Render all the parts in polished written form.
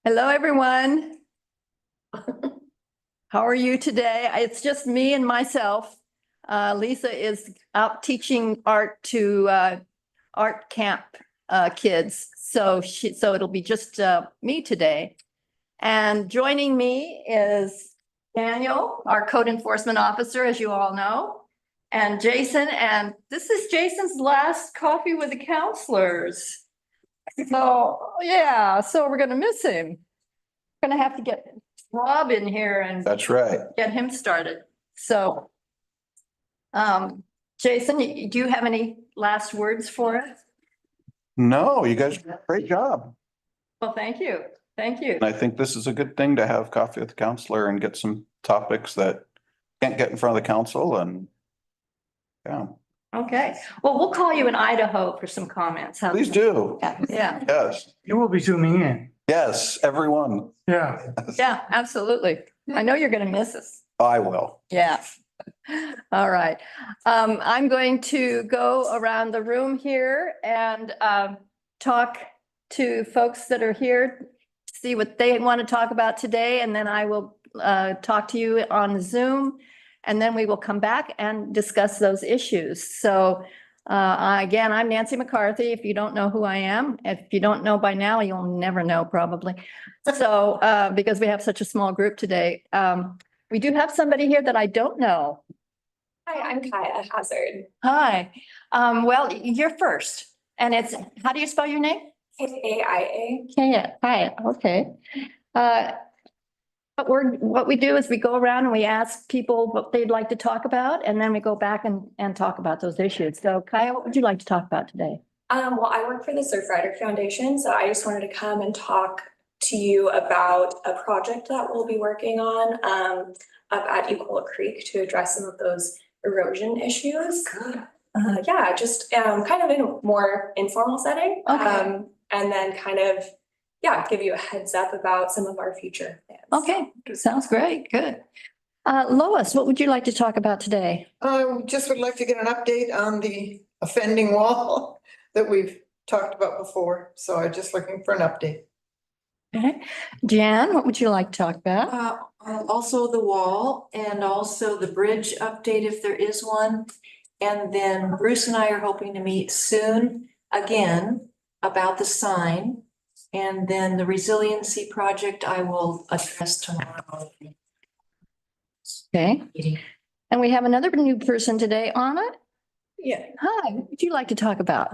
Hello, everyone. How are you today? It's just me and myself. Lisa is out teaching art to art camp kids. So it'll be just me today. And joining me is Daniel, our code enforcement officer, as you all know, and Jason. And this is Jason's last coffee with the counselors. So, yeah, so we're going to miss him. Going to have to get Rob in here and That's right. get him started. So, Jason, do you have any last words for us? No, you guys did a great job. Well, thank you. Thank you. And I think this is a good thing to have coffee with the counselor and get some topics that can't get in front of the council and yeah. Okay. Well, we'll call you in Idaho for some comments. How's Please that? do. Yeah. Yes. You will be zooming in. Yes, everyone. Yeah. Yeah, absolutely. I know you're going to miss us. I will. Yeah. All right. I'm going to go around the room here and talk to folks that are here, see what they want to talk about today, and then I will talk to you on Zoom, and then we will come back and discuss those issues. So again, I'm Nancy McCarthy. If you don't know who I am, if you don't know by now, you'll never know probably. So because we have such a small group today. We do have somebody here that I don't know. Hi, I'm Kaya Hazard. Hi. Well, you're first. And it's, how do you spell your name? K-A-I-A. Kaya. Hi, okay. What we do is we go around and we ask people what they'd like to talk about, and then we go back and talk about those issues. So Kaya, what would you like to talk about today? Well, I work for the Surfrider Foundation, so I just wanted to come and talk to you about a project that we'll be working on up at Equal Creek to address some of those erosion issues. Yeah, just kind of in a more informal setting. Okay. And then kind of, yeah, give you a heads up about some of our future plans. Okay, sounds great. Good. Lois, what would you like to talk about today? I just would like to get an update on the offending wall that we've talked about before. So I'm just looking for an update. Okay. Jan, what would you like to talk about? Also the wall and also the bridge update if there is one. And then Bruce and I are hoping to meet soon again about the sign. And then the resiliency project I will address tomorrow. Okay. And we have another new person today, Anna. Yeah, Hi, what would you like to talk about?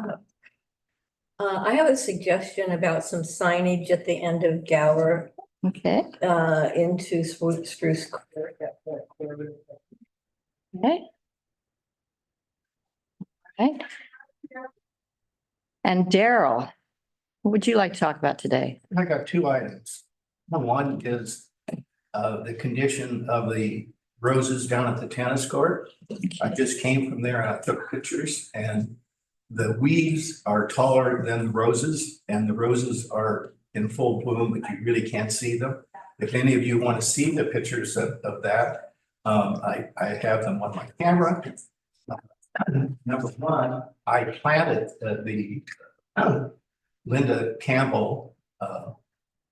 I have a suggestion about some signage at the end of Gower, Okay. into Spruce Court. Okay. Okay. And Daryl, what would you like to talk about today? I got two items. One is the condition of the roses down at the tennis court. I just came from there and I took pictures, and the weeds are taller than the roses, and the roses are in full bloom, but you really can't see them. If any of you want to see the pictures of that, I have them on my camera. Number one, I planted the Linda Campbell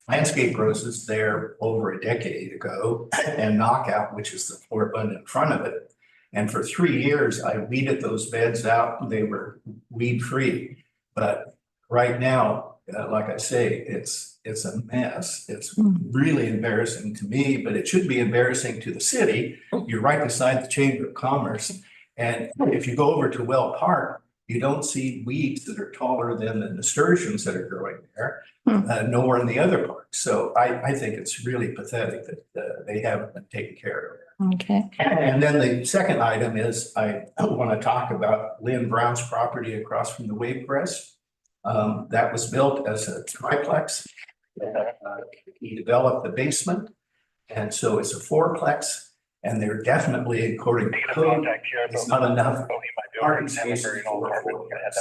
landscape roses there over a decade ago, and Knockout, which is the floribund in front of it. And for 3 years, I weeded those beds out. They were weed free. But right now, like I say, it's a mess. It's really embarrassing to me, but it should be embarrassing to the city. You're right beside the Chamber of Commerce. And if you go over to Well Park, you don't see weeds that are taller than the nasturtiums that are growing there, nowhere in the other parks. So I think it's really pathetic that they haven't been taken care of. Okay. And then the second item is I want to talk about Lynn Brown's property across from the Wave Press. That was built as a triplex. He developed the basement, and so it's a fourplex. And they're definitely, according to code, it's not enough parking spaces for a fourplex.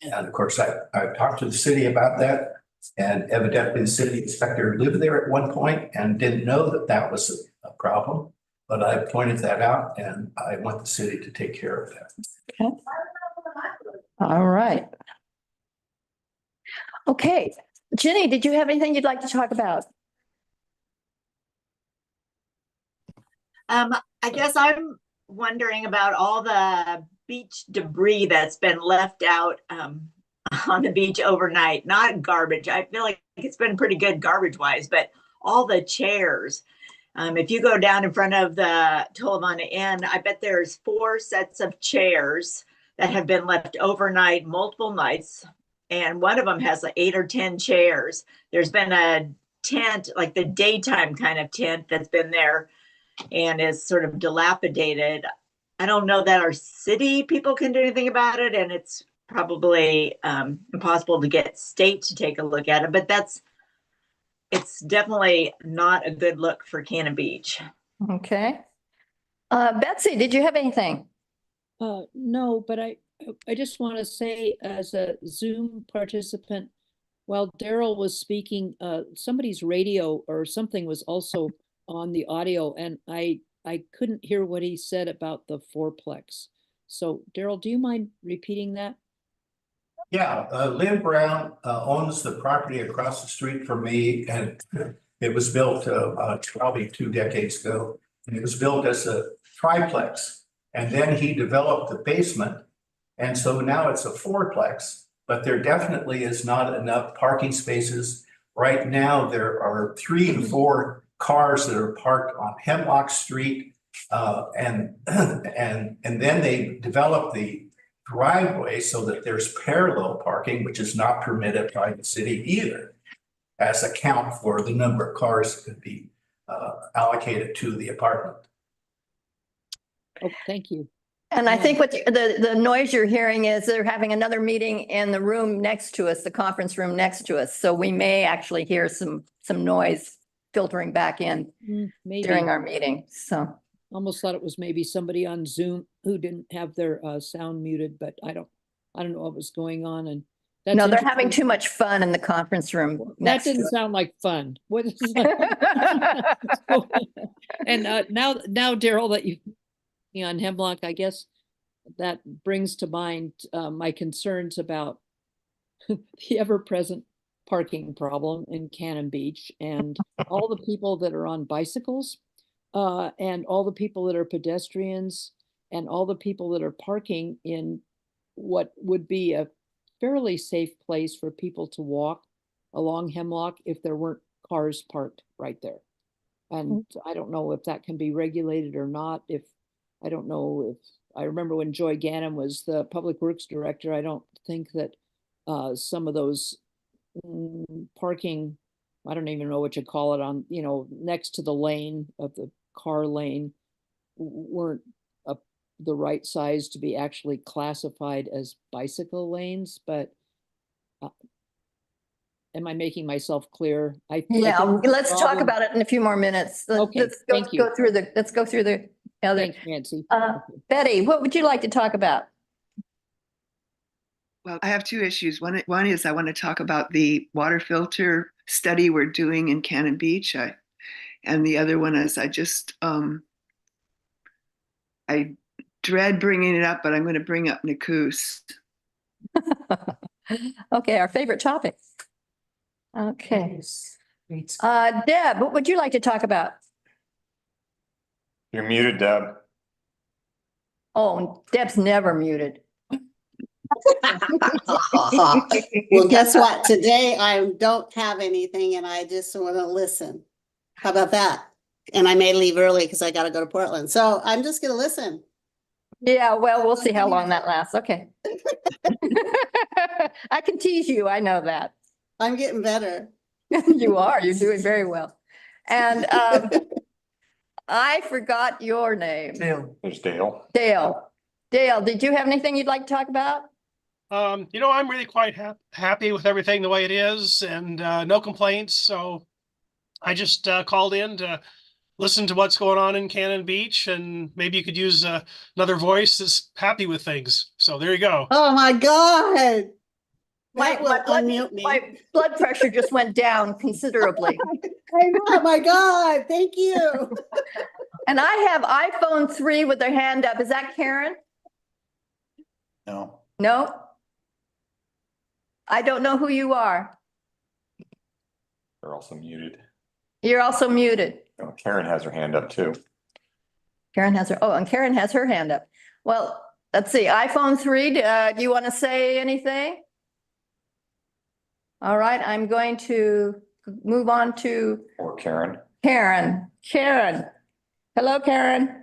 And of course, I've talked to the city about that, and evidently the city inspector lived there at one point and didn't know that that was a problem. But I pointed that out, and I want the city to take care of that. Okay. All right. Okay, Jenny, did you have anything you'd like to talk about? I guess I'm wondering about all the beach debris that's been left out on the beach overnight. Not garbage. I feel like it's been pretty good garbage wise, but all the chairs. If you go down in front of the Tolavana Inn, I bet there's 4 sets of chairs that have been left overnight, multiple nights. And one of them has like 8 or 10 chairs. There's been a tent, like the daytime kind of tent that's been there and is sort of dilapidated. I don't know that our city people can do anything about it, and it's probably impossible to get state to take a look at it, but it's definitely not a good look for Cannon Beach. Okay. Betsy, did you have anything? No, but I just want to say as a Zoom participant, while Daryl was speaking, somebody's radio or something was also on the audio, and I couldn't hear what he said about the fourplex. So Daryl, do you mind repeating that? Yeah, Lynn Brown owns the property across the street from me, and it was built probably 2 decades ago. And it was built as a triplex, and then he developed the basement. And so now it's a fourplex, but there definitely is not enough parking spaces. Right now, there are 3 to 4 cars that are parked on Hemlock Street. And then they developed the driveway so that there's parallel parking, which is not permitted by the city either, as a count for the number of cars that could be allocated to the apartment. Oh, thank you. And I think what the noise you're hearing is they're having another meeting in the room next to us, the conference room next to us. So we may actually hear some noise filtering back in Maybe. during our meeting. So Almost thought it was maybe somebody on Zoom who didn't have their sound muted, but I don't know what was going on. And that's no, they're having interesting. too much fun in the conference room. That next to didn't us. sound like fun. What is And now Daryl, that you on Hemlock, I guess that brings to mind my concerns about the ever-present parking problem in Cannon Beach and all the people that are on bicycles and all the people that are pedestrians and all the people that are parking in what would be a fairly safe place for people to walk along Hemlock if there weren't cars parked right there. And I don't know if that can be regulated or not. I don't know if, I remember when Joy Gannon was the Public Works Director, I don't think that some of those parking, I don't even know what you call it on, next to the lane of the car lane weren't the right size to be actually classified as bicycle lanes, but am I making myself clear? Yeah, let's talk problem- about it in a few more minutes. Okay, Let's thank you. go through the other. Thanks, Nancy. Betty, what would you like to talk about? Well, I have 2 issues. One is I want to talk about the water filter study we're doing in Cannon Beach. And the other one is I dread bringing it up, but I'm going to bring up Nakoos. Okay, our favorite topic. Okay. Deb, what would you like to talk about? You're muted, Deb. Oh, Deb's never muted. Well, guess what? Today I don't have anything and I just want to listen. How about that? And I may leave early because I got to go to Portland. So I'm just going to listen. Yeah, well, we'll see how long that lasts. Okay. I can tease you. I know that. I'm getting better. You are. You're doing very well. And I forgot your name. There's Dale. Dale. Dale, did you have anything you'd like to talk about? I'm really quite happy with everything the way it is and no complaints. So I just called in to listen to what's going on in Cannon Beach, and maybe you could use another voice that's happy with things. So there you go. Oh my God. My blood pressure just went down considerably. I know. Oh my God. Thank you. And I have iPhone 3 with their hand up. Is that Karen? No. No? I don't know who you are. They're also muted. You're also muted. Oh, Karen has her hand up too. Karen has her, oh, and Karen has her hand up. Well, let's see, iPhone 3, do you want to say anything? All right, I'm going to move on to Or Karen. Karen. Karen. Hello, Karen.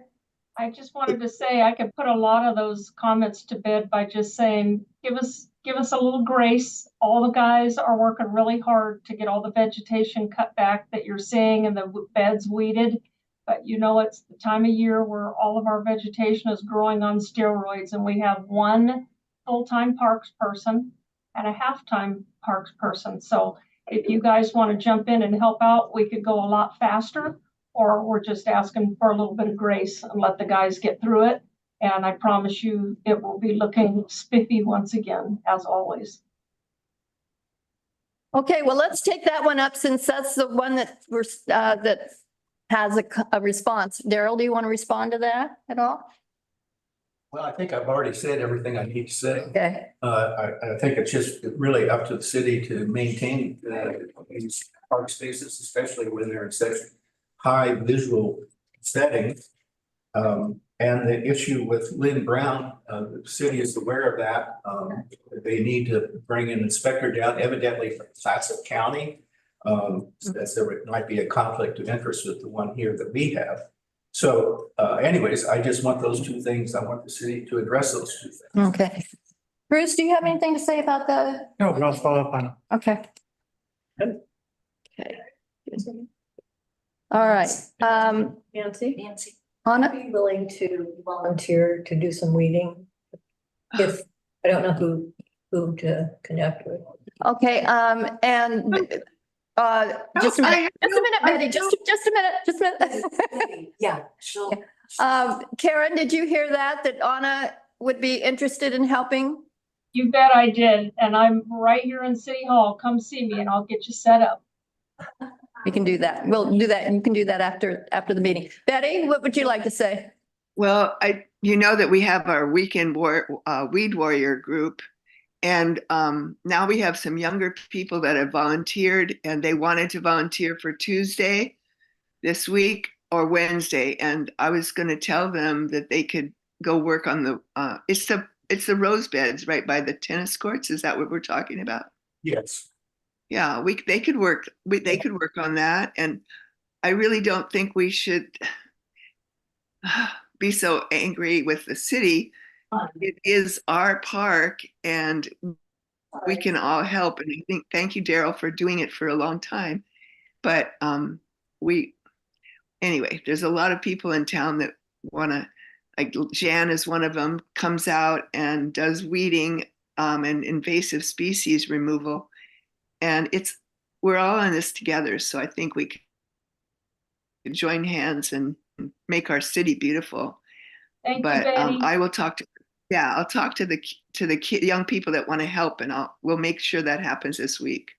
I just wanted to say I could put a lot of those comments to bed by just saying, give us a little grace. All the guys are working really hard to get all the vegetation cut back that you're seeing and the beds weeded. But you know, it's the time of year where all of our vegetation is growing on steroids, and we have one full-time parks person and a half-time parks person. So if you guys want to jump in and help out, we could go a lot faster. Or we're just asking for a little bit of grace and let the guys get through it. And I promise you, it will be looking spiffy once again, as always. Okay, well, let's take that one up since that's the one that that has a response. Daryl, do you want to respond to that at all? Well, I think I've already said everything I need to say. Okay. I think it's just really up to the city to maintain these park spaces, especially when they're in such high visual settings. And the issue with Lynn Brown, the city is aware of that. They need to bring an inspector down, evidently from Clatsop County. As there might be a conflict of interest with the one here that we have. So anyways, I just want those two things. I want the city to address those two things. Okay. Bruce, do you have anything to say about that? No, but I'll follow up on it. Okay. Okay. All right. Nancy, Anna? are you willing to volunteer to do some weeding? If, I don't know who to connect with. Okay, and just a minute, Betty, just a minute. Yeah, sure. Karen, did you hear that Anna would be interested in helping? You bet I did. And I'm right here in City Hall. Come see me and I'll get you set up. We can do that. We'll do that. You can do that after the meeting. Betty, what would you like to say? Well, you know that we have our weekend weed warrior group. And now we have some younger people that have volunteered, and they wanted to volunteer for Tuesday this week or Wednesday. And I was going to tell them that they could go work on the it's the rose beds right by the tennis courts. Is that what we're talking about? Yes. Yeah, they could work on that. And I really don't think we should be so angry with the city. It is our park and we can all help. And I think, thank you, Daryl, for doing it for a long time. But anyway, there's a lot of people in town that want to, like Jan is one of them, comes out and does weeding and invasive species removal. And we're all in this together. So I think we can join hands and make our city beautiful. Thank you, But Betty. I will talk to I'll talk to the young people that want to help, and we'll make sure that happens this week.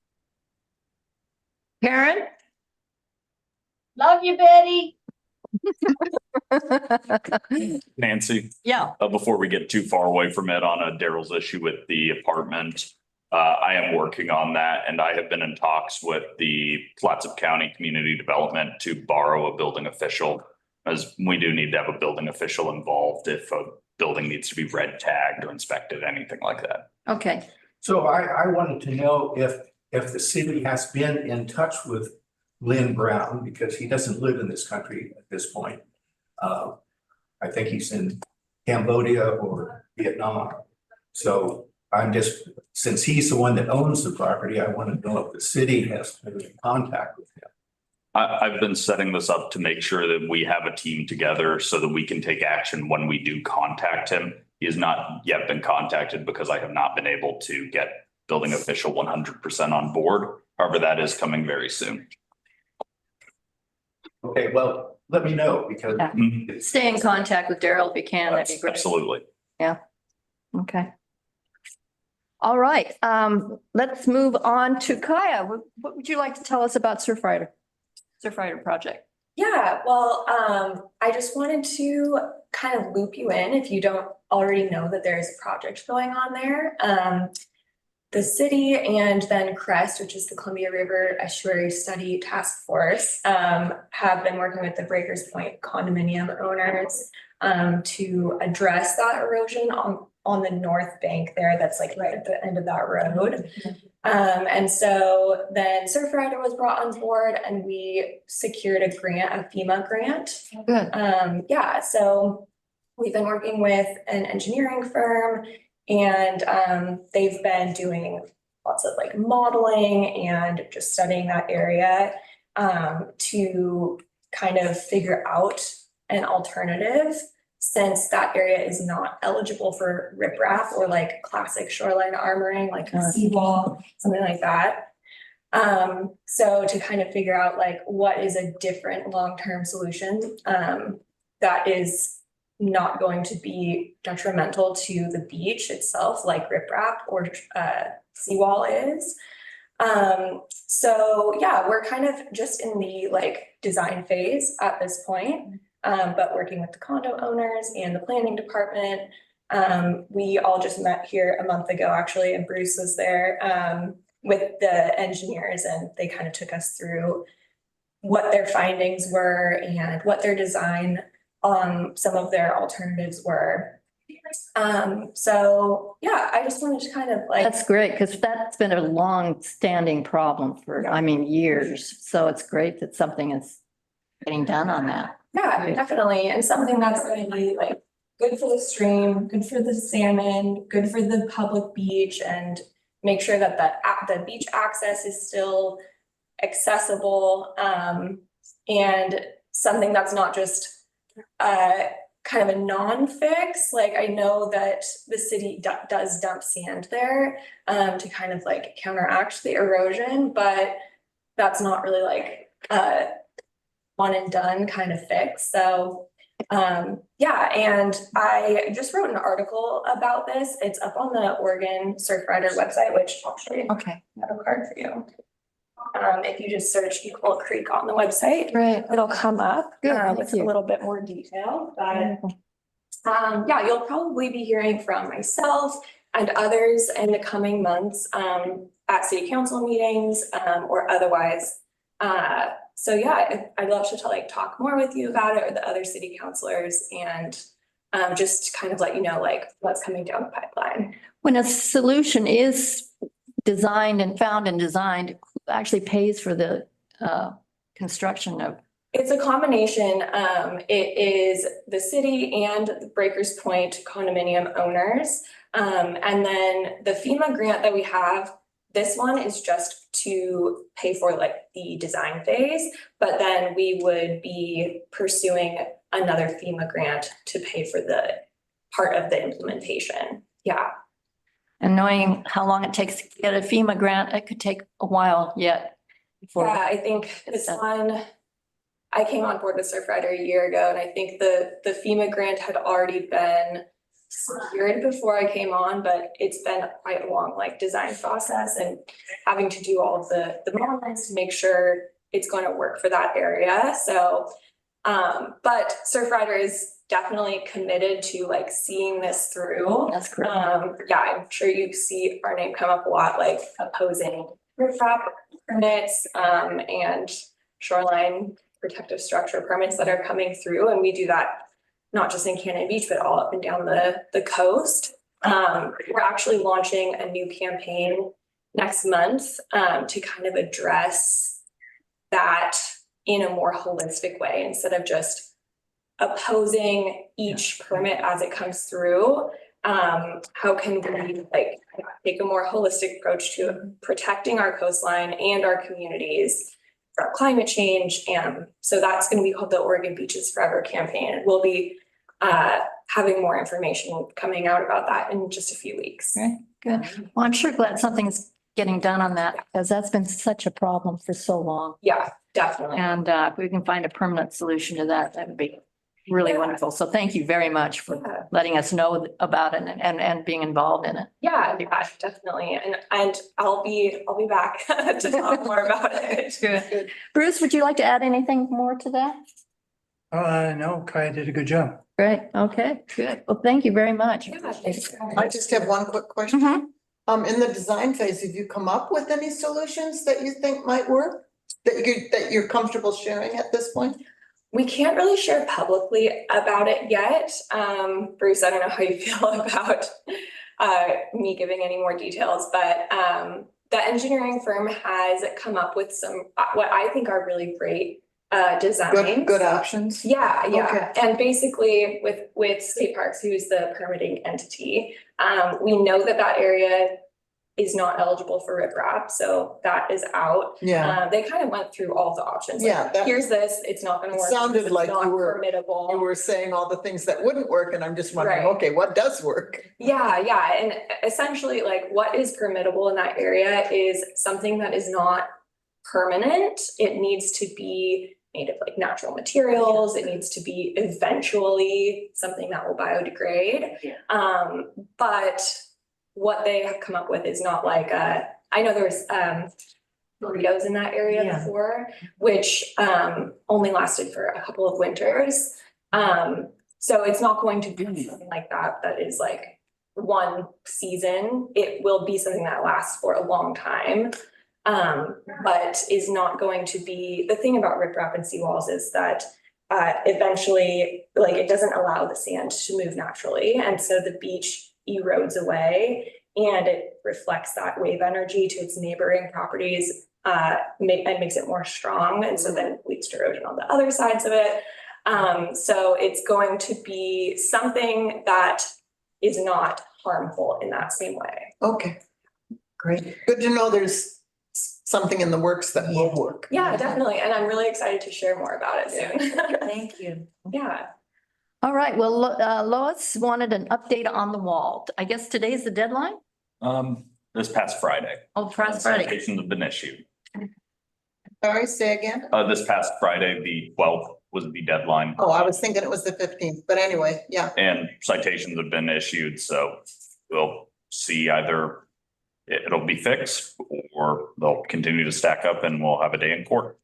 Karen? Love you, Betty. Nancy, Yeah. before we get too far away from it on Daryl's issue with the apartment, I am working on that, and I have been in talks with the Clatsop County Community Development to borrow a building official, as we do need to have a building official involved if a building needs to be red tagged or inspected, anything like that. Okay. So I wanted to know if the city has been in touch with Lynn Brown, because he doesn't live in this country at this point. I think he's in Cambodia or Vietnam. So I'm just, since he's the one that owns the property, I want to know if the city has been in contact with him. I've been setting this up to make sure that we have a team together so that we can take action when we do contact him. He has not yet been contacted because I have not been able to get building official 100% on board. However, that is coming very soon. Okay, well, let me know because Stay in contact with Daryl if you can. That'd be great. Absolutely. Yeah. Okay. All right. Let's move on to Kaya. What would you like to tell us about Surfrider project? Yeah, well, I just wanted to kind of loop you in if you don't already know that there is a project going on there. the city and then CREST, which is the Columbia River Estuary Study Task Force, have been working with the Breakers Point condominium owners to address that erosion on the north bank there. That's like right at the end of that road. And so then Surfrider was brought on board and we secured a grant, a FEMA grant. Good. Yeah, so we've been working with an engineering firm and they've been doing lots of like modeling and just studying that area to kind of figure out an alternative, since that area is not eligible for riprap or like classic shoreline armoring, like a seawall, something like that. So to kind of figure out like what is a different long-term solution that is not going to be detrimental to the beach itself, like riprap or seawall is. So yeah, we're kind of just in the like design phase at this point, but working with the condo owners and the planning department. We all just met here a month ago, actually, and Bruce was there with the engineers, and they kind of took us through what their findings were and what their design some of their alternatives were. So yeah, I just wanted to kind of like. That's great, because that's been a long-standing problem for, I mean, years. So it's great that something is getting done on that. Yeah, definitely. And something that's going to be like good for the stream, good for the salmon, good for the public beach, and make sure that the beach access is still accessible, and something that's not just kind of a non-fix. Like I know that the city does dump sand there to kind of like counteract the erosion, but that's not really like one and done kind of fix. So yeah, and I just wrote an article about this. It's up on the Oregon Surfrider website, which actually Okay. I have a card for you. If you just search Equal Creek on the website, Great. it'll come up Good, with thank you. a little bit more detail. But yeah, you'll probably be hearing from myself and others in the coming months at city council meetings or otherwise. So yeah, I'd love to like talk more with you about it or the other city councilors, and just kind of let you know like what's coming down the pipeline. When a solution is designed and found and designed, who actually pays for the construction of? It's a combination. It is the city and the Breakers Point condominium owners. And then the FEMA grant that we have, this one is just to pay for like the design phase, but then we would be pursuing another FEMA grant to pay for the part of the implementation. Yeah. And knowing how long it takes to get a FEMA grant, it could take a while yet. Before Yeah, I think this one, I came on board with Surfrider a year ago, and I think the FEMA grant had already been secured before I came on, but it's been quite a long like design process and having to do all of the modelings to make sure it's going to work for that area. So, but Surfrider is definitely committed to like seeing this through. That's correct. Yeah, I'm sure you see our name come up a lot, like opposing riprap permits and shoreline protective structure permits that are coming through, and we do that not just in Cannon Beach, but all up and down the coast. We're actually launching a new campaign next month to kind of address that in a more holistic way, instead of just opposing each permit as it comes through. How can we like take a more holistic approach to protecting our coastline and our communities from climate change? And so that's going to be called the Oregon Beaches Forever campaign. We'll be having more information coming out about that in just a few weeks. Okay, good. Well, I'm sure glad something's getting done on that, because that's been such a problem for so long. Yeah, definitely. And if we can find a permanent solution to that, that would be really wonderful. So thank you very much for letting us know about it and being involved in it. Yeah, definitely. And I'll be back to talk more about it. Good. Bruce, would you like to add anything more to that? No, Kaya did a good job. Great. Okay, good. Well, thank you very much. Yeah, thanks. I just have one quick question. Mhm. in the design phase, have you come up with any solutions that you think might work? That you're comfortable sharing at this point? We can't really share publicly about it yet. Bruce, I don't know how you feel about me giving any more details, but the engineering firm has come up with some what I think are really great designs. Good options? Yeah, yeah. Okay. And basically with State Parks, who's the permitting entity, we know that area is not eligible for riprap, so that is out. Yeah. They kind of went through all the options. Yeah, Like, that- here's this, it's not gonna It work. sounded it's like not you were permittable. saying all the things that wouldn't work, and I'm just wondering, Right. okay, what does work? Yeah, yeah, and essentially, like, what is permittable in that area is something that is not permanent. It needs to be made of like natural materials. It needs to be eventually something that will biodegrade. But what they have come up with is not like I know there's burritos in that area Yeah. before, which only lasted for a couple of winters. So it's not going to be something like that is like one season. It will be something that lasts for a long time. But is not going to be, the thing about riprap and seawalls is that eventually, like, it doesn't allow the sand to move naturally, and so the beach erodes away and it reflects that wave energy to its neighboring properties and makes it more strong, and so then leads to erosion on the other sides of it. So it's going to be something that is not harmful in that same way. Okay, Great. good to know there's something in the works that will work. Yeah, definitely, and I'm really excited to share more about it soon. Thank you. Yeah. All right, well, Lois wanted an update on the wall. I guess today's the deadline? This past Friday. Oh, past Friday. Citations have been issued. Sorry, say again? This past Friday, the 12th was the deadline. Oh, I was thinking it was the 15th, but anyway, yeah. And citations have been issued, so we'll see either it'll be fixed or they'll continue to stack up and we'll have a day in court.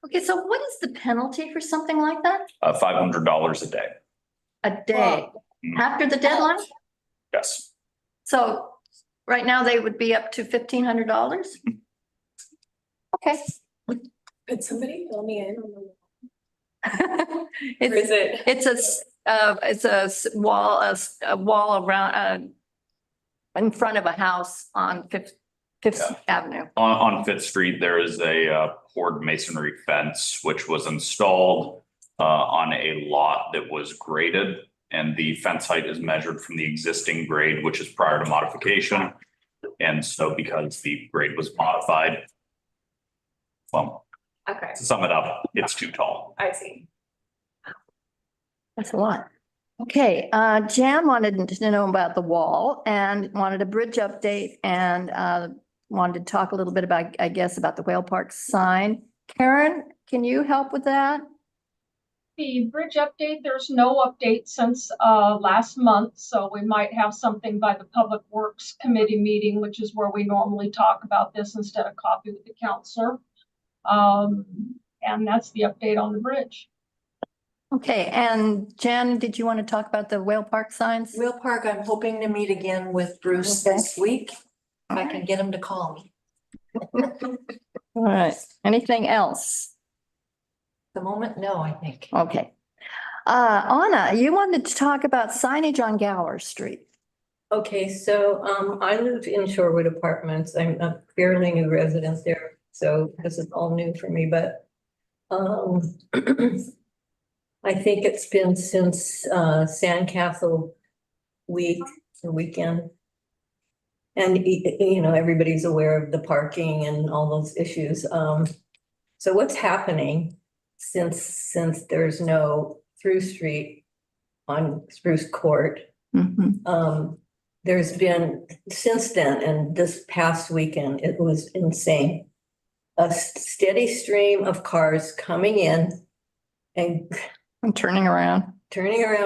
Okay, so what is the penalty for something like that? $500 a day. A day after the deadline? Yes. So right now they would be up to $1,500? Okay. Could somebody fill me in on the It's a wall around, in front of a house on Fifth Avenue. On Fifth Street, there is a poured masonry fence, which was installed on a lot that was graded. And the fence height is measured from the existing grade, which is prior to modification. And so because the grade was modified, well, Okay, to sum it up, it's too tall. I see. That's a lot. Okay, Jan wanted to know about the wall and wanted a bridge update and wanted to talk a little bit about, I guess, about the Whale Park sign. Karen, can you help with that? The bridge update, there's no update since last month, so we might have something by the Public Works Committee meeting, which is where we normally talk about this instead of coffee with the counselor. And that's the update on the bridge. Okay, and Jan, did you want to talk about the Whale Park signs? Whale Park, I'm hoping to meet again with Bruce Okay. this week. If I can get him to call me. All right, anything else? The moment, no, I think. Okay. Anna, you wanted to talk about signage on Gower Street. Okay, so I live in Shorewood Apartments. I'm a fairly new resident there, so this is all new for me, but I think it's been since Sandcastle week, the weekend. And you know, everybody's aware of the parking and all those issues. So what's happening since there's no through street on Spruce Court? There's been since then, and this past weekend, it was insane. A steady stream of cars coming in and turning around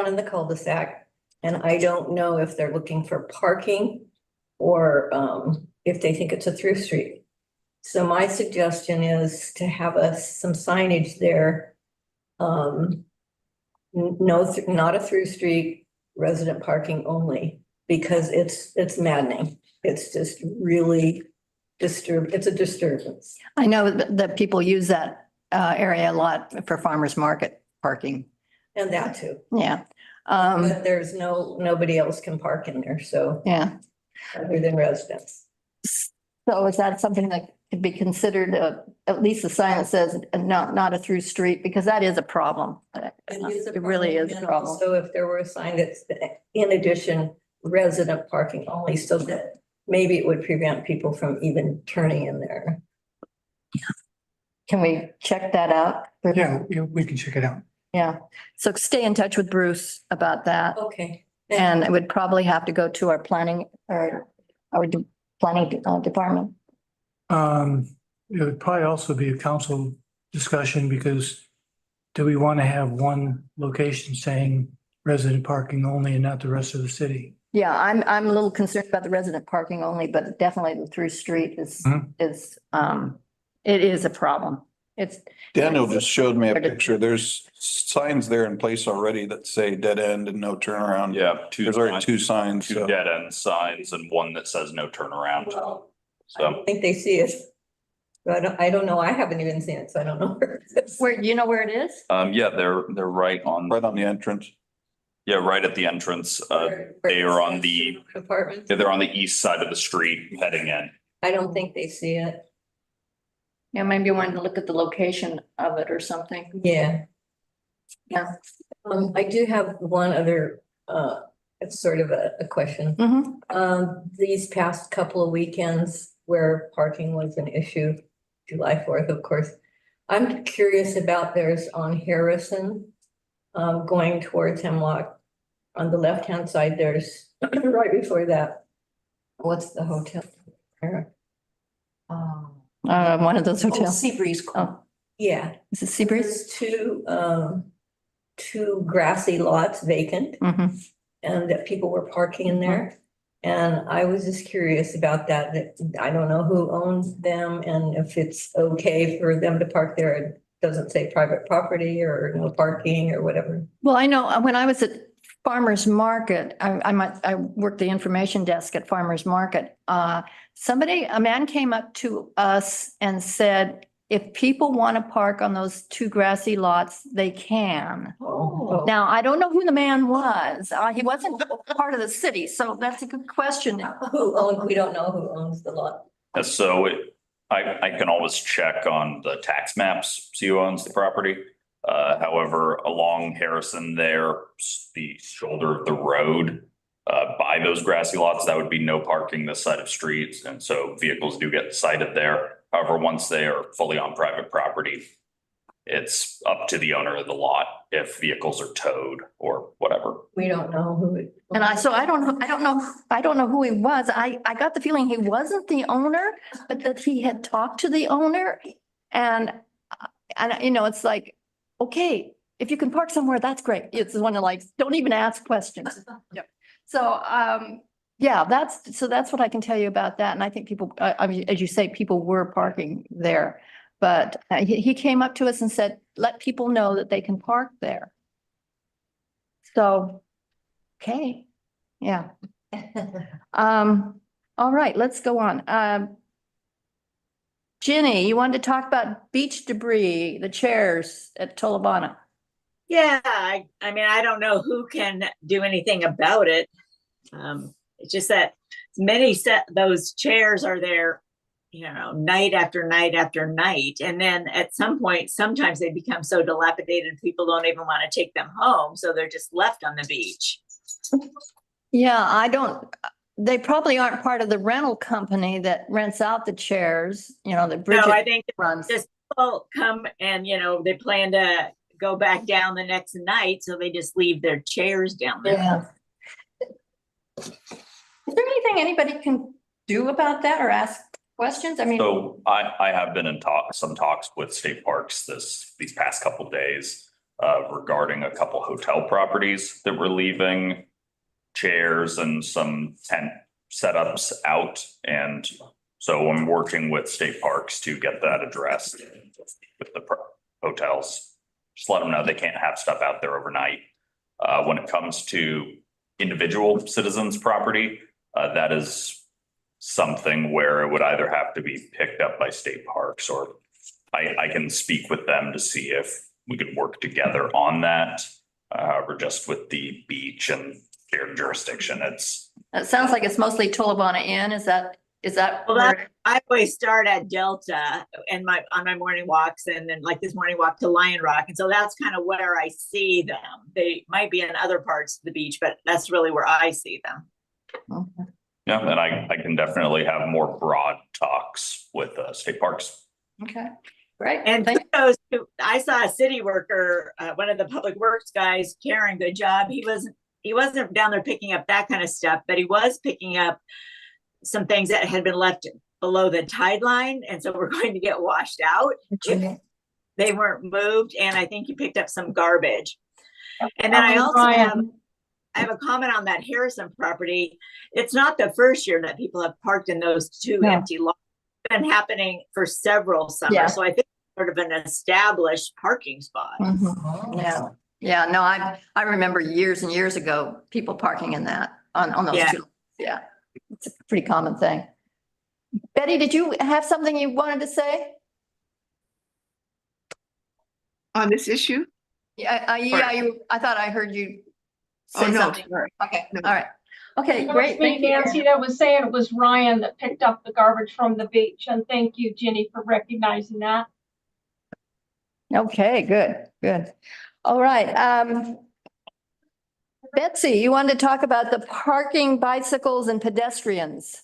in the cul-de-sac. And I don't know if they're looking for parking or if they think it's a through street. So my suggestion is to have some signage there. Not a through street, resident parking only, because it's maddening. It's just really it's a disturbance. I know that people use that area a lot for farmers market parking. And that too. Yeah. But there's nobody else can park in there, so Yeah. other than residents. So is that something that could be considered at least a sign that says not a through street, because that is a problem. It really is a And problem. also if there were a sign that's in addition, resident parking only, so that maybe it would prevent people from even turning in there. Can we check that out? Yeah, we can check it out. Yeah. So stay in touch with Bruce about that. Okay. And it would probably have to go to our planning or our planning department. It would probably also be a council discussion because do we want to have one location saying resident parking only and not the rest of the city? Yeah, I'm a little concerned about the resident parking only, but definitely the through street is it is a problem. It's. Daniel just showed me a picture. There's signs there in place already that say dead end and no turnaround. Yeah, There's already two signs. two So dead end signs and one that says no turnaround. I So don't think they see it. But I don't know. I haven't even seen it, so I don't know where it is. Where, you know where it is? yeah, they're right on the entrance. yeah, right at the entrance. They are on the Apartment. they're on the east side of the street heading in. I don't think they see it. Yeah, maybe you wanted to look at the location of it or something. Yeah. Yeah. I do have one other, it's sort of a question. Mhm. These past couple of weekends where parking was an issue, July 4th, of course. I'm curious about theirs on Harrison, going towards Hemlock. On the left-hand side, there's right before that. What's the hotel? One of those hotels. Seabreeze. Oh, Yeah. is it Seabreeze? There's two grassy lots vacant. Mhm. And that people were parking in there. And I was just curious about that I don't know who owns them and if it's okay for them to park there. It doesn't say private property or no parking or whatever. Well, I know when I was at Farmers Market, I worked the information desk at Farmers Market. A man came up to us and said, if people want to park on those two grassy lots, they can. Oh. Now, I don't know who the man was. He wasn't part of the city, so that's a good question. We don't know who owns the lot. So I can always check on the tax maps, see who owns the property. However, along Harrison there, the shoulder of the road, by those grassy lots, that would be no parking this side of streets. And so vehicles do get cited there. However, once they are fully on private property, it's up to the owner of the lot if vehicles are towed or whatever. We don't know who it. And I don't know who he was. I got the feeling he wasn't the owner, but that he had talked to the owner. And it's like, okay, if you can park somewhere, that's great. It's one of like, don't even ask questions. Yep. So, yeah, that's what I can tell you about that. And I think people, I mean, as you say, people were parking there. But he came up to us and said, let people know that they can park there. So, okay, yeah. All right, let's go on. Ginny, you wanted to talk about beach debris, the chairs at Tolovana. Yeah, I mean, I don't know who can do anything about it. It's just that those chairs are there, night after night after night. And then at some point, sometimes they become so dilapidated, people don't even want to take them home. So they're just left on the beach. Yeah, they probably aren't part of the rental company that rents out the chairs, the Bridget No, I think runs. just people come and, they plan to go back down the next night. So they just leave their chairs down there. Yeah. Is there anything anybody can do about that or ask questions? I mean. So I have been in some talks with state parks these past couple days regarding a couple hotel properties that were leaving chairs and some tent setups out. And so I'm working with state parks to get that addressed with the hotels. Just let them know they can't have stuff out there overnight. When it comes to individual citizens' property, that is something where it would either have to be picked up by state parks, or I can speak with them to see if we could work together on that. Or just with the beach and their jurisdiction, It sounds like it's mostly Tullabonna Inn. Is that Well, where- I always start at Delta and on my morning walks, and then like this morning walk to Lion Rock. And so that's kind of where I see them. They might be in other parts of the beach, but that's really where I see them. Okay. yeah, and I can definitely have more broad talks with state parks. Okay, great. And Thank- kudos to, I saw a city worker, one of the public works guys, Karen, good job. He wasn't down there picking up that kind of stuff, but he was picking up some things that had been left below the tide line, and so we're going to get washed out if they weren't moved. And I think he picked up some garbage. And then I also have a comment on that Harrison property. It's not the first year that people have parked in those two empty lots. It's been happening for several summers. Yeah. So I think it's sort of an established parking spot. Mhm. Yeah, yeah, no, I remember years and years ago, people parking in that on those Yeah. two. Yeah, it's a pretty common thing. Betty, did you have something you wanted to say? On this issue? Yeah, I thought I heard you Oh, say no, something. sorry. Okay, No. all right. Okay, It was great. me, Thank you. Nancy, that was saying it was Ryan that picked up the garbage from the beach. And thank you, Jenny, for recognizing that. Okay, good, good. All right. Betsy, you wanted to talk about the parking bicycles and pedestrians.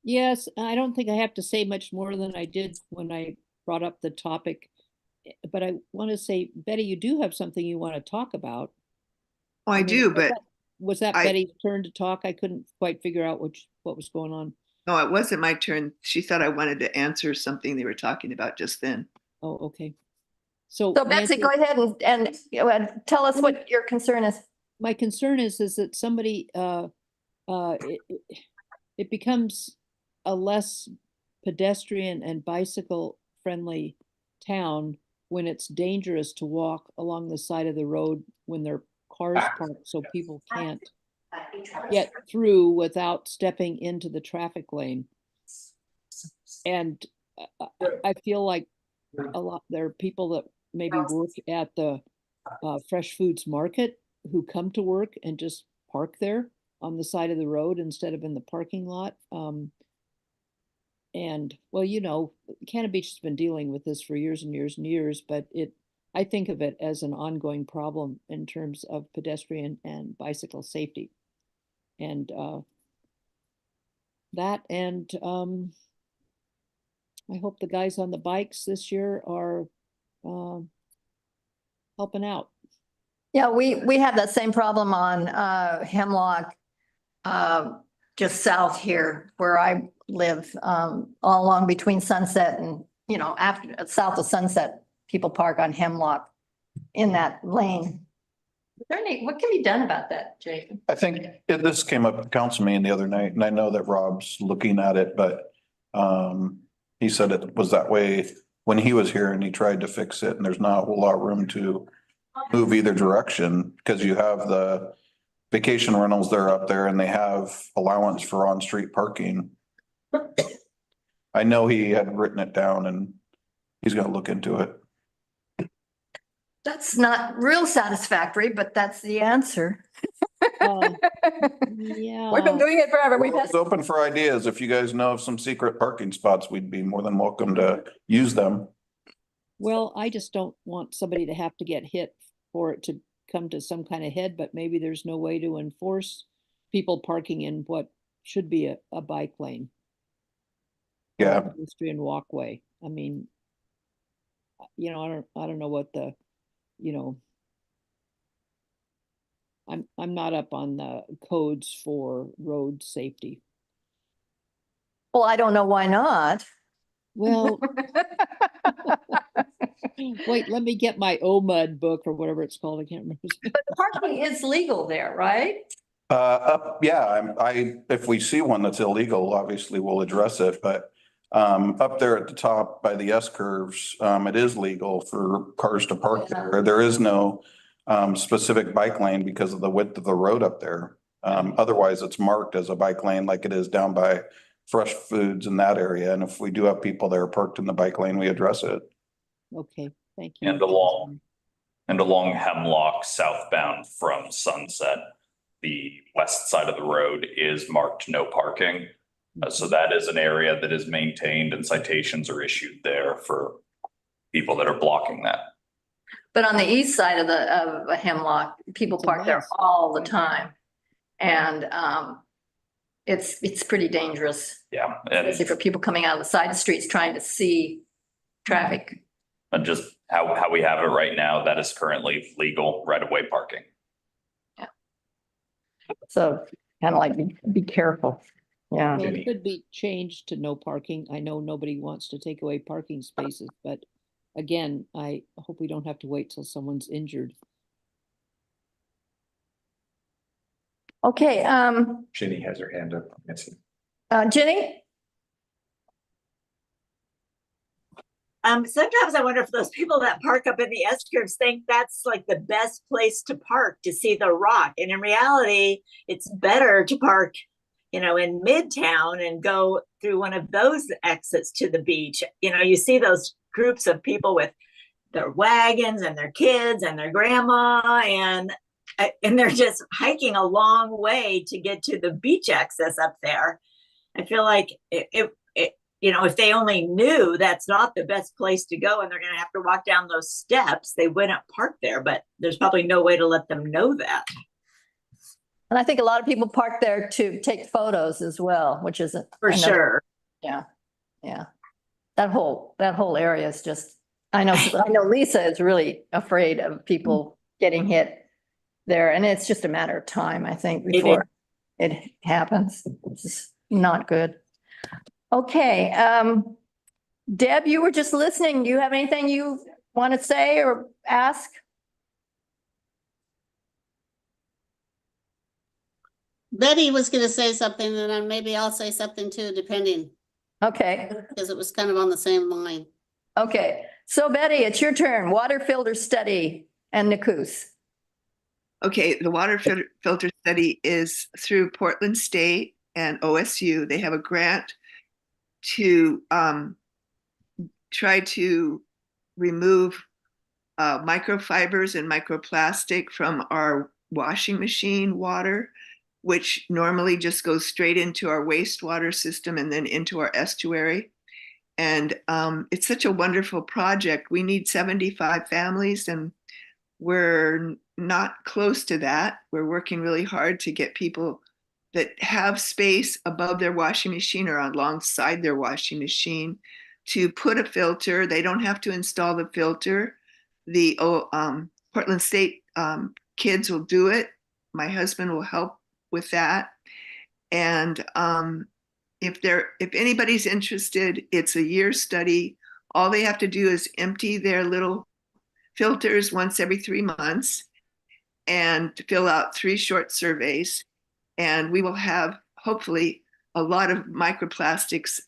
Yes, I don't think I have to say much more than I did when I brought up the topic. But I want to say, Betty, you do have something you want to talk about. Oh, I mean, do, but Was that I- Betty's turn to talk? I couldn't quite figure out what was going on. no, it wasn't my turn. She thought I wanted to answer something they were talking about just then. Oh, okay. So So Betsy, Nancy, go ahead and tell us what your concern is. my concern is that somebody, it becomes a less pedestrian and bicycle friendly town when it's dangerous to walk along the side of the road when there are cars parked, so people can't get through without stepping into the traffic lane. And I feel like there are people that maybe work at the fresh foods market who come to work and just park there on the side of the road instead of in the parking lot. And well, Cannon Beach has been dealing with this for years and years and years, but I think of it as an ongoing problem in terms of pedestrian and bicycle safety. And I hope the guys on the bikes this year are helping out. Yeah, we have that same problem on Hemlock, just south here where I live, all along between Sunset and, south of Sunset, people park on Hemlock in that lane. What can be done about that, Jake? I think this came up at council meeting the other night, and I know that Rob's looking at it, but he said it was that way when he was here and he tried to fix it, and there's not a whole lot of room to move either direction because you have the vacation rentals that are up there and they have allowance for on-street parking. I know he had written it down and he's gonna look into it. That's not real satisfactory, but that's the answer. Yeah. We've been doing it forever. We've had, It's open for ideas. If you guys know of some secret parking spots, we'd be more than welcome to use them. Well, I just don't want somebody to have to get hit for it to come to some kind of head, but maybe there's no way to enforce people parking in what should be a bike lane. Yeah. Pedestrian walkway. I mean, I don't know what I'm not up on the codes for road safety. well, I don't know why not. Well, wait, let me get my OMUD book or whatever it's called. I can't remember. But parking is legal there, right? If we see one that's illegal, obviously we'll address it, but up there at the top by the S curves, it is legal for cars to park there. There is no specific bike lane because of the width of the road up there. Otherwise it's marked as a bike lane like it is down by fresh foods in that area. And if we do have people that are parked in the bike lane, we address it. Okay, thank you. And along Hemlock southbound from Sunset, the west side of the road is marked no parking. So that is an area that is maintained and citations are issued there for people that are blocking that. But on the east side of the Hemlock, people park there all the time. And it's pretty dangerous, Yeah, and especially for people coming out of the side streets trying to see traffic. and just how we have it right now, that is currently legal right-of-way parking. So kind of like be careful. Yeah. Well, it could be changed to no parking. I know nobody wants to take away parking spaces, but again, I hope we don't have to wait till someone's injured. Okay, Jenny has her hand up. Nancy. Jenny? Sometimes I wonder if those people that park up in the S curves think that's like the best place to park to see the rock. And in reality, it's better to park, in Midtown and go through one of those exits to the beach. You see those groups of people with their wagons and their kids and their grandma, and they're just hiking a long way to get to the beach access up there. I feel like if they only knew that's not the best place to go and they're going to have to walk down those steps, they wouldn't park there, but there's probably no way to let them know that. And I think a lot of people park there to take photos as well, which is For sure. Yeah. Yeah. That whole area is just, I know Lisa is really afraid of people getting hit there. And it's just a matter of time, I think, before it happens. It's just not good. Okay. Deb, you were just listening. Do you have anything you want to say or ask? Betty was gonna say something, and then maybe I'll say something too, depending, Okay. because it was kind of on the same line. Okay. So Betty, it's your turn. Water filter study and NACUS. Okay, the water filter study is through Portland State and OSU. They have a grant to try to remove microfibers and microplastic from our washing machine water, which normally just goes straight into our wastewater system and then into our estuary. And it's such a wonderful project. We need 75 families, and we're not close to that. We're working really hard to get people that have space above their washing machine or alongside their washing machine to put a filter. They don't have to install the filter. The Portland State kids will do it. My husband will help with that. And if anybody's interested, it's a year study. All they have to do is empty their little filters once every 3 months and fill out 3 short surveys. And we will have hopefully a lot of microplastics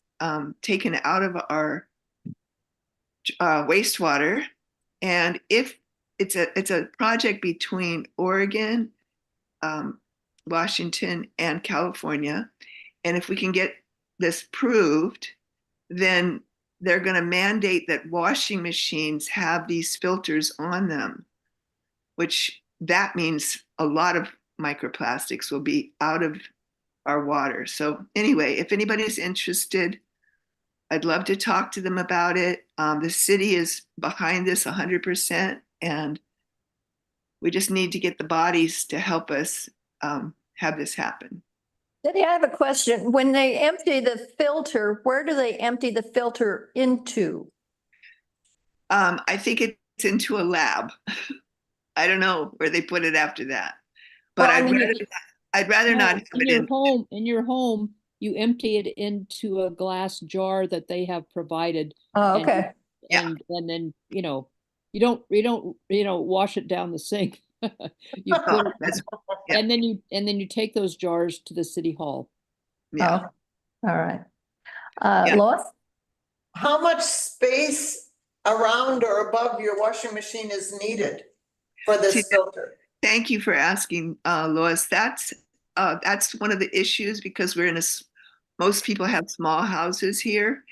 taken out of our wastewater. And if it's a project between Oregon, Washington, and California, and if we can get this proved, then they're going to mandate that washing machines have these filters on them, which that means a lot of microplastics will be out of our water. So anyway, if anybody's interested, I'd love to talk to them about it. The city is behind this 100%, and we just need to get the bodies to help us have this happen. Betty, I have a question. When they empty the filter, where do they empty the filter into? I think it's into a lab. I don't know where they put it after that, but Well, I'd rather not have In it your home, you empty it into a glass jar that they have provided. Oh, and okay. And then, you don't wash it down the sink. You put it, and then you take those jars to the city hall. Yeah. Oh, all right. Lois? How much space around or above your washing machine is needed for this filter? Thank you for asking, Lois. That's one of the issues, because we're in most people have small houses here.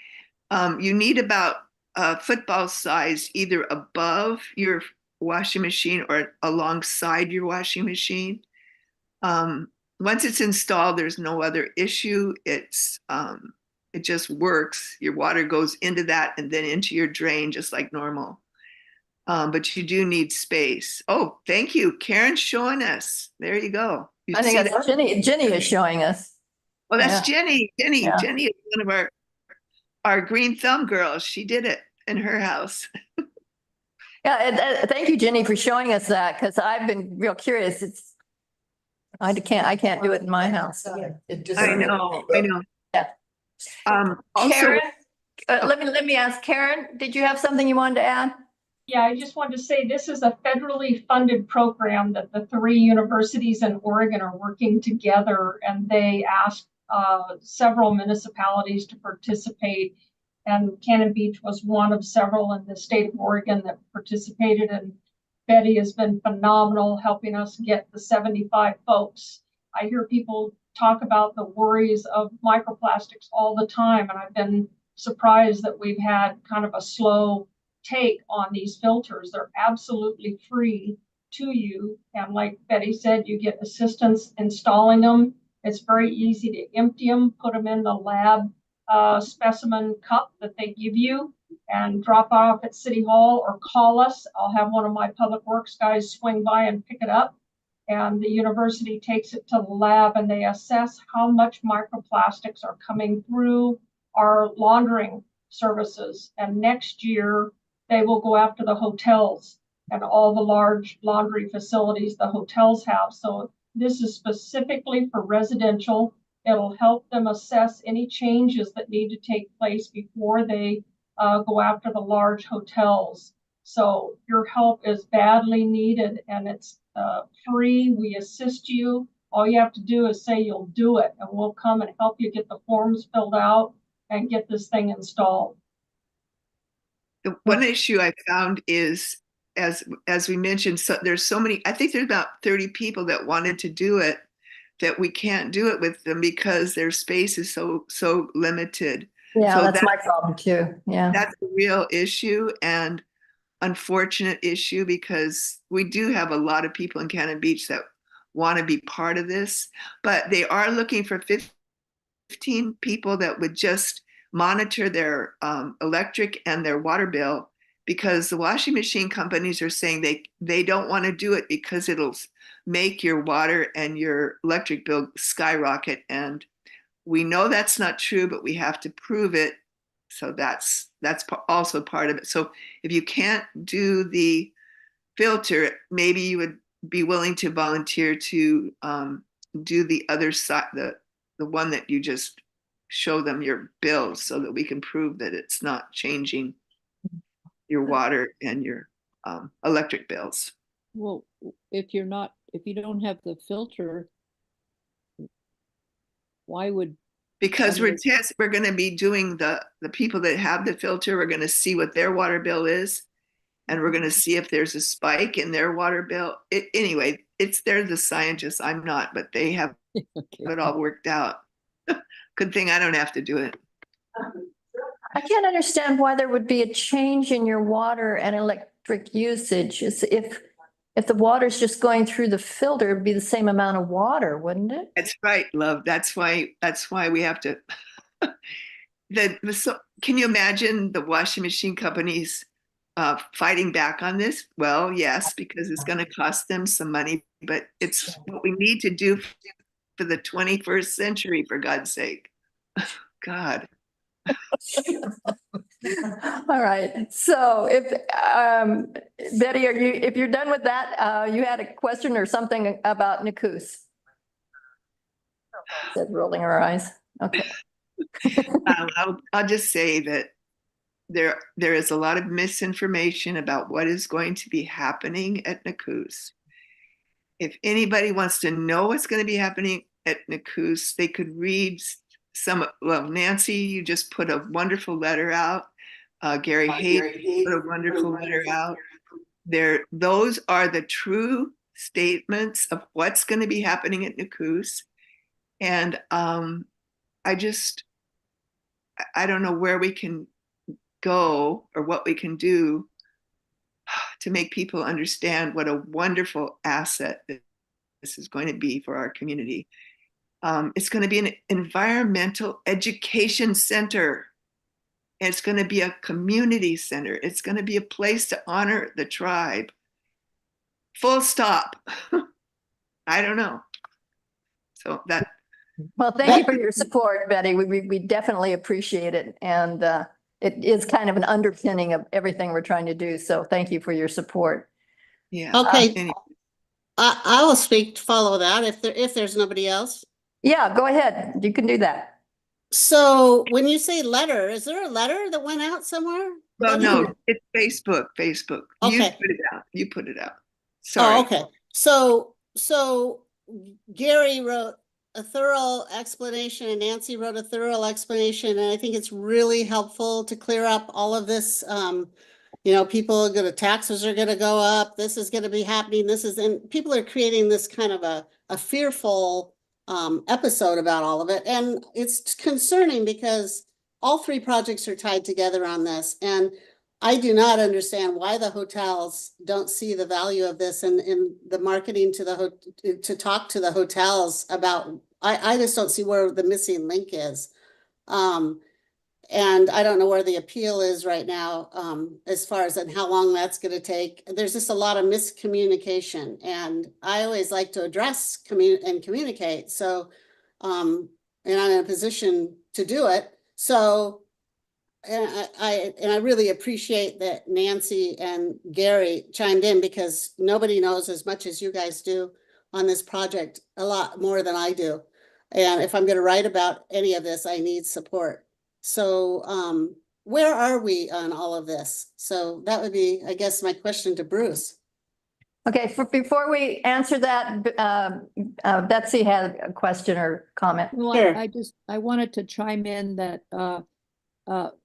You need about a football size either above your washing machine or alongside your washing machine. Once it's installed, there's no other issue. It just works. Your water goes into that and then into your drain just like normal. But you do need space. Oh, thank you. Karen's showing us. There you go. You I think see that's that? Jenny is showing us. Well, that's Yeah. Jenny. Yeah. Jenny is one of our green thumb girls. She did it in her house. Yeah, and thank you, Jenny, for showing us that, because I've been real curious. I can't do it in my house. It just. I know. Yeah. Also, Karen, let me ask Karen, did you have something you wanted to add? Yeah, I just wanted to say this is a federally funded program that the 3 universities in Oregon are working together, and they asked several municipalities to participate. And Cannon Beach was one of several in the state of Oregon that participated. And Betty has been phenomenal helping us get the 75 folks. I hear people talk about the worries of microplastics all the time, and I've been surprised that we've had kind of a slow take on these filters. They're absolutely free to you. And like Betty said, you get assistance installing them. It's very easy to empty them, put them in the lab specimen cup that they give you and drop off at City Hall or call us. I'll have one of my public works guys swing by and pick it up. And the university takes it to the lab and they assess how much microplastics are coming through our laundering services. And next year, they will go after the hotels and all the large laundry facilities the hotels have. So this is specifically for residential. It'll help them assess any changes that need to take place before they go after the large hotels. So your help is badly needed and it's free. We assist you. All you have to do is say you'll do it and we'll come and help you get the forms filled out and get this thing installed. The one issue I found is, as we mentioned, so there's so many, I think there's about 30 people that wanted to do it, that we can't do it with them because their space is so limited. Yeah, so that's my problem too. Yeah. That's a real issue and unfortunate issue because we do have a lot of people in Cannon Beach that want to be part of this, but they are looking for 15 people that would just monitor their electric and their water bill, because the washing machine companies are saying they don't want to do it because it'll make your water and your electric bill skyrocket. And we know that's not true, but we have to prove it. So that's also part of it. So if you can't do the filter, maybe you would be willing to volunteer to do the other side, the one that you just show them your bill so that we can prove that it's not changing your water and your electric bills. Well, if you don't have the filter, why would? Because we're going to be doing the people that have the filter, we're going to see what their water bill is. And we're going to see if there's a spike in their water bill. Anyway, they're the scientists. I'm not, but they have it all worked out. Good thing I don't have to do it. I can't understand why there would be a change in your water and electric usage. If the water's just going through the filter, it'd be the same amount of water, wouldn't it? That's right, love. That's why we have to. Can you imagine the washing machine companies fighting back on this? Well, yes, because it's going to cost them some money, but it's what we need to do for the 21st century, for God's sake. God. All right. So if Betty, if you're done with that, you had a question or something about Nakus. Said rolling her eyes. Okay. I'll just say that there is a lot of misinformation about what is going to be happening at Nakus. If anybody wants to know what's going to be happening at Nakus, they could read Nancy, you just put a wonderful letter out. Gary Hayes put a wonderful letter out. Those are the true statements of what's going to be happening at Nakus. And I just, I don't know where we can go or what we can do to make people understand what a wonderful asset this is going to be for our community. It's going to be an environmental education center. It's going to be a community center. It's going to be a place to honor the tribe. Full stop. I don't know. So that. Well, thank you for your support, Betty. We definitely appreciate it. And it is kind of an underpinning of everything we're trying to do. So thank you for your support. Yeah. Okay. I will speak to follow that if there's nobody else. Yeah, go ahead. You can do that. So when you say letter, is there a letter that went out somewhere? Well, no, it's Facebook. You Okay. put it out. You put it out. Sorry. Oh, okay. So Gary wrote a thorough explanation and Nancy wrote a thorough explanation. And I think it's really helpful to clear up all of this. You know, taxes are gonna go up. This is gonna be happening. And people are creating this kind of a fearful episode about all of it. And it's concerning because all three projects are tied together on this. And I do not understand why the hotels don't see the value of this and the marketing to talk to the hotels about, I just don't see where the missing link is. And I don't know where the appeal is right now, as far as and how long that's going to take. There's just a lot of miscommunication, and I always like to address and communicate. So, and I'm in a position to do it. So, and I really appreciate that Nancy and Gary chimed in because nobody knows as much as you guys do on this project, a lot more than I do. And if I'm going to write about any of this, I need support. So where are we on all of this? So that would be, I guess, my question to Bruce. Okay, before we answer that, Betsy had a question or comment. Well, Sure. I wanted to chime in that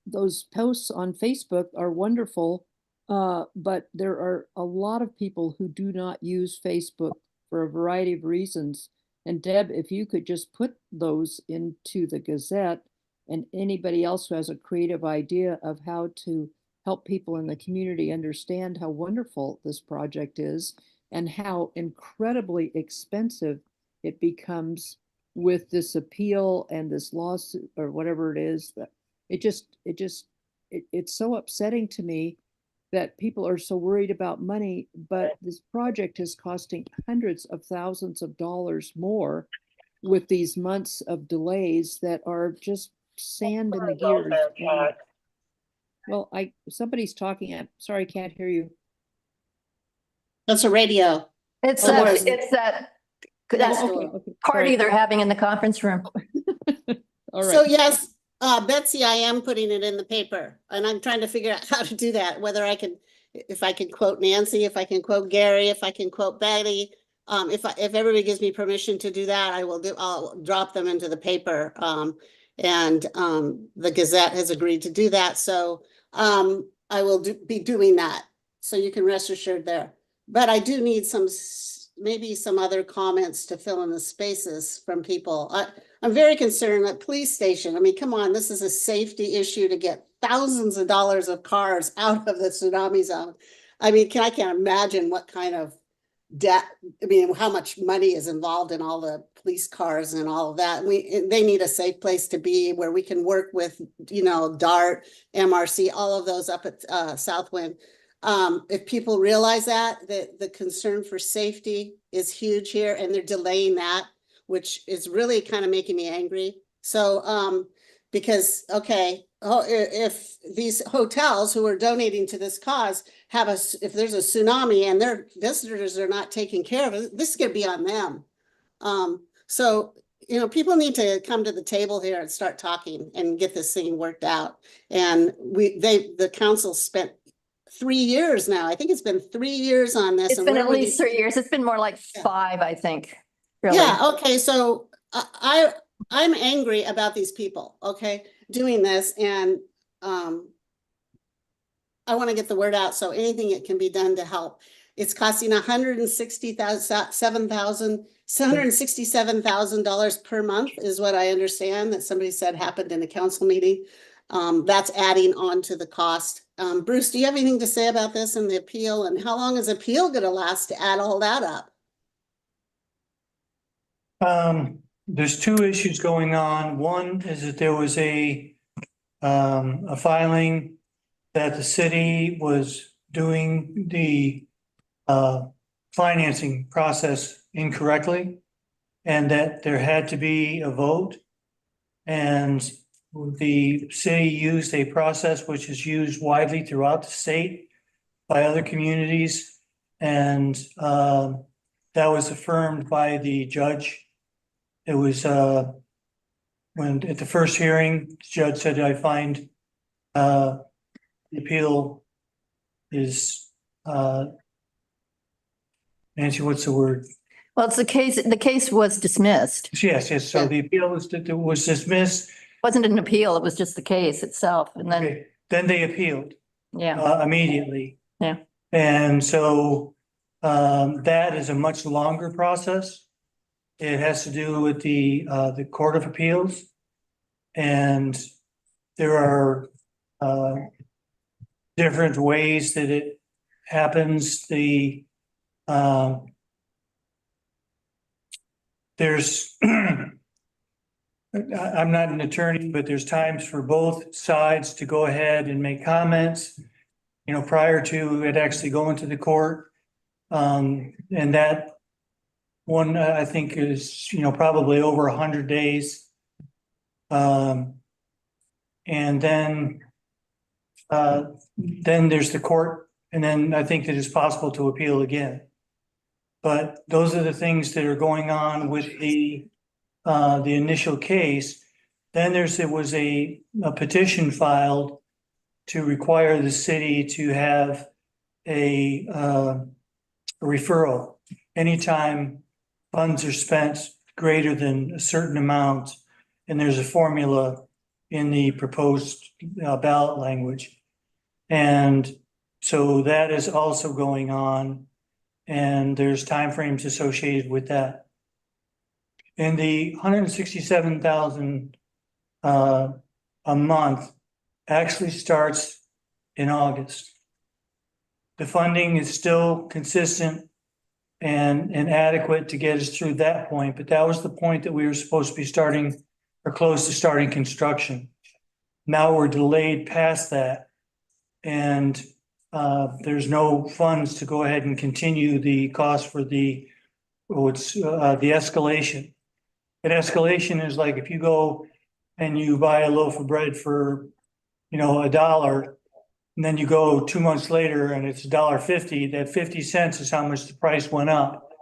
those posts on Facebook are wonderful, but there are a lot of people who do not use Facebook for a variety of reasons. And Deb, if you could just put those into the Gazette, and anybody else who has a creative idea of how to help people in the community understand how wonderful this project is and how incredibly expensive it becomes with this appeal and this lawsuit or whatever it is, that it's so upsetting to me that people are so worried about money, but this project is costing hundreds of thousands of dollars more with these months of delays that are just sand in the gears. And, well, somebody's talking. I'm sorry, I can't hear you. That's a radio. It's that party they're having in the conference room. All right. So yes, Betsy, I am putting it in the paper and I'm trying to figure out how to do that, whether I can, if I can quote Nancy, if I can quote Gary, if I can quote Betty. If everybody gives me permission to do that, I'll drop them into the paper. And the Gazette has agreed to do that. So I will be doing that. So you can rest assured there. But I do need maybe some other comments to fill in the spaces from people. I'm very concerned that police station, I mean, come on, this is a safety issue to get thousands of dollars of cars out of the tsunami zone. I mean, I can't imagine what kind of debt, I mean, how much money is involved in all the police cars and all of that. They need a safe place to be where we can work with, DART, MRC, all of those up at Southwind. If people realize that the concern for safety is huge here and they're delaying that, which is really kind of making me angry. So, because, okay, if these hotels who are donating to this cause if there's a tsunami and their visitors are not taken care of, this is going to be on them. So, people need to come to the table here and start talking and get this thing worked out. And the council spent 3 years now. I think it's been 3 years on this. It's been at least 3 years. It's been more like 5, I think. Really. Yeah. Okay. So I'm angry about these people, okay, doing this. And I want to get the word out. So anything that can be done to help. It's costing $167,000 per month is what I understand that somebody said happened in a council meeting. That's adding on to the cost. Bruce, do you have anything to say about this and the appeal, and how long is appeal gonna last to add all that up? There's two issues going on. One is that there was a filing that the city was doing the financing process incorrectly, and that there had to be a vote. And the city used a process which is used widely throughout the state by other communities. And that was affirmed by the judge. It was when at the first hearing, the judge said, I find the appeal is Nancy, what's the word? Well, it's the case was dismissed. Yes, so the appeal was dismissed. Wasn't an appeal, it was just the case itself, and then, Okay, then they appealed yeah, immediately. Yeah. And so that is a much longer process. It has to do with the Court of Appeals. And there are different ways that it happens. There's I'm not an attorney, but there's times for both sides to go ahead and make comments, prior to it actually going to the court. And that one, I think is, probably over 100 days. And then there's the court, and then I think that it's possible to appeal again. But those are the things that are going on with the initial case. Then there was a petition filed to require the city to have a referral anytime funds are spent greater than a certain amount. And there's a formula in the proposed ballot language. And so that is also going on, and there's timeframes associated with that. And the $167,000 a month actually starts in August. The funding is still consistent and adequate to get us through that point, but that was the point that we were supposed to be starting or close to starting construction. Now we're delayed past that, and there's no funds to go ahead and continue the cost for the escalation. An escalation is like if you go and you buy a loaf of bread for, $1, and then you go 2 months later and it's $1.50, that 50 cents is how much the price went up.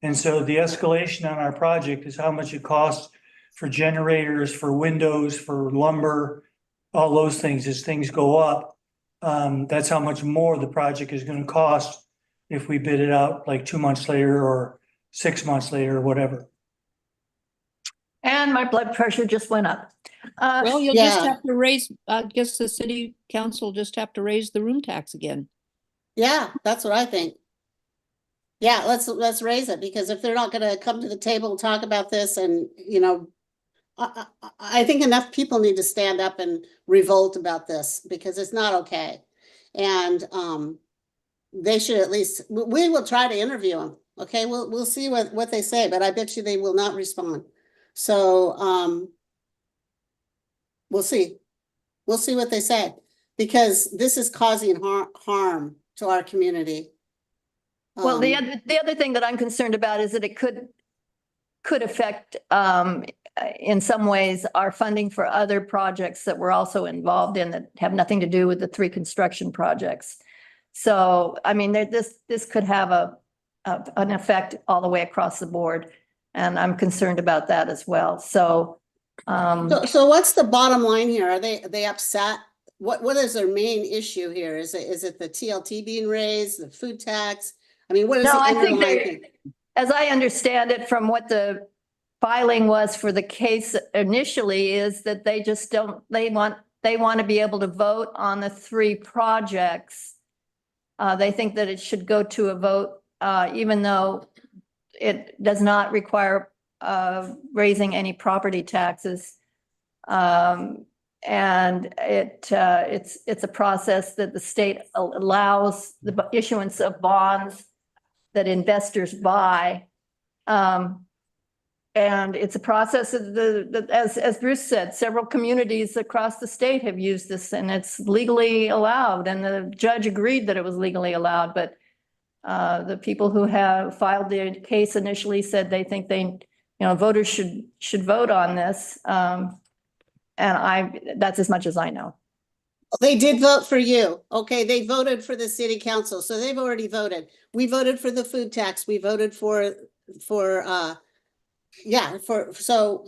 And so the escalation on our project is how much it costs for generators, for windows, for lumber, all those things. As things go up, that's how much more the project is going to cost if we bid it out like 2 months later or 6 months later or whatever. and my blood pressure just went up. Well, you'll just Yeah. have to raise, I guess the city council just have to raise the room tax again. Yeah, that's what I think. Yeah, let's raise it, because if they're not gonna come to the table and talk about this, and, I think enough people need to stand up and revolt about this, because it's not okay. And they should at least, we will try to interview them, okay? We'll see what they say, but I bet you they will not respond. So we'll see. We'll see what they say, because this is causing harm to our community. Well, the other thing that I'm concerned about is that it could affect, in some ways, our funding for other projects that we're also involved in that have nothing to do with the 3 construction projects. So, I mean, this could have an effect all the way across the board, and I'm concerned about that as well. So, So what's the bottom line here? Are they upset? What is their main issue here? Is it the TLT being raised, the food tax? I mean, what is the no, I think underlying thing? as I understand it from what the filing was for the case initially, is that they just don't, they want to be able to vote on the 3 projects They think that it should go to a vote, even though it does not require raising any property taxes. And it's a process that the state allows the issuance of bonds that investors buy. And it's a process of as Bruce said, several communities across the state have used this, and it's legally allowed. And the judge agreed that it was legally allowed, but the people who have filed the case initially said they think voters should vote on this. And that's as much as I know. They did vote for you. Okay, they voted for the city council, so they've already voted. We voted for the food tax. We voted so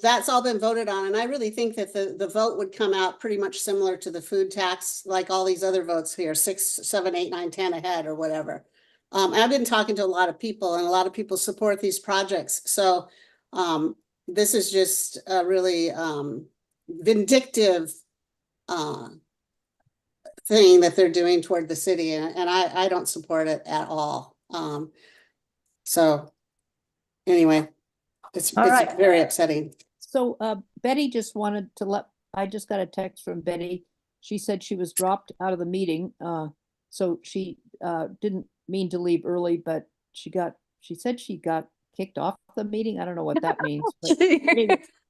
that's all been voted on. And I really think that the vote would come out pretty much similar to the food tax, like all these other votes here, 6, 7, 8, 9, 10 ahead or whatever. And I've been talking to a lot of people, and a lot of people support these projects. So this is just a really vindictive thing that they're doing toward the city, and I don't support it at all. So anyway, it's very upsetting. So Betty just wanted to I just got a text from Betty. She said she was dropped out of the meeting. So she didn't mean to leave early, but she said she got kicked off the meeting. I don't know what that means. But,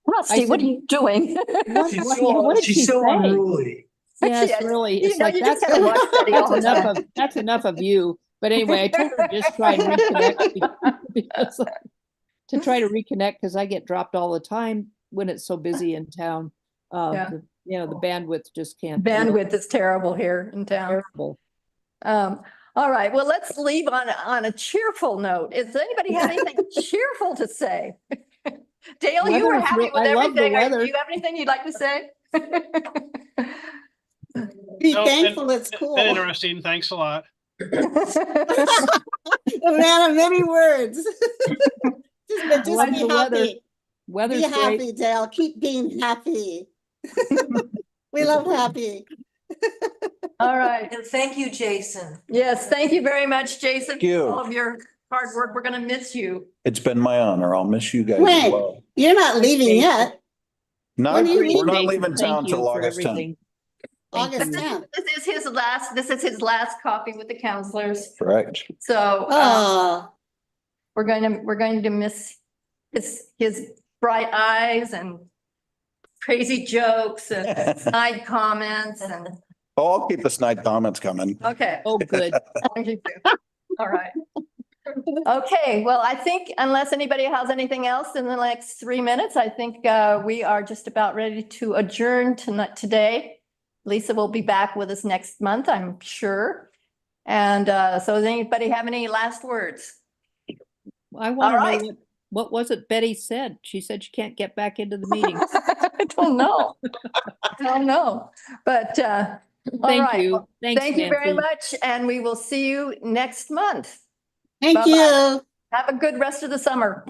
Rusty, what are you doing? What did she She's so say? unruly. Yes, really. It's like you just gotta watch Betty all the time. that's enough of you. But anyway, I told her just try and reconnect because to try to reconnect because I get dropped all the time when it's so busy in town. The bandwidth just can't. Bandwidth is terrible here in town. Terrible. All right, well, let's leave on a cheerful note. Does anybody have anything cheerful to say? Dale, you were happy with everything. Do you have anything you'd like to say? Be thankful it's cool. Been interesting. Thanks a lot. A man of many words. just be happy. Weather's be happy, great. Dale. Keep being happy. We love happy. All right. And thank you, Jason. Yes, thank you very much, Jason, Thank you. for all of your hard work. We're going to miss you. It's been my honor. I'll miss you guys as Wait, well. you're not leaving yet. No, When are you we're not Jason, leaving town thank you till for August 10th. everything. August 10th. This is his last coffee with the counselors. Correct. So we're going to miss his bright eyes and crazy jokes and side comments and. Oh, I'll keep the snide comments coming. Okay. Oh, good. All right. Okay, well, I think unless anybody has anything else in the next 3 minutes, I think we are just about ready to adjourn today. Lisa will be back with us next month, I'm sure. And so does anybody have any last words? I want to know what was it Betty said? She said she can't get back into the meeting. I don't know. I don't know. But Thank you. Thanks, thank you very Nancy. much. And we will see you next month. Thank Bye-bye. you. Have a good rest of the summer.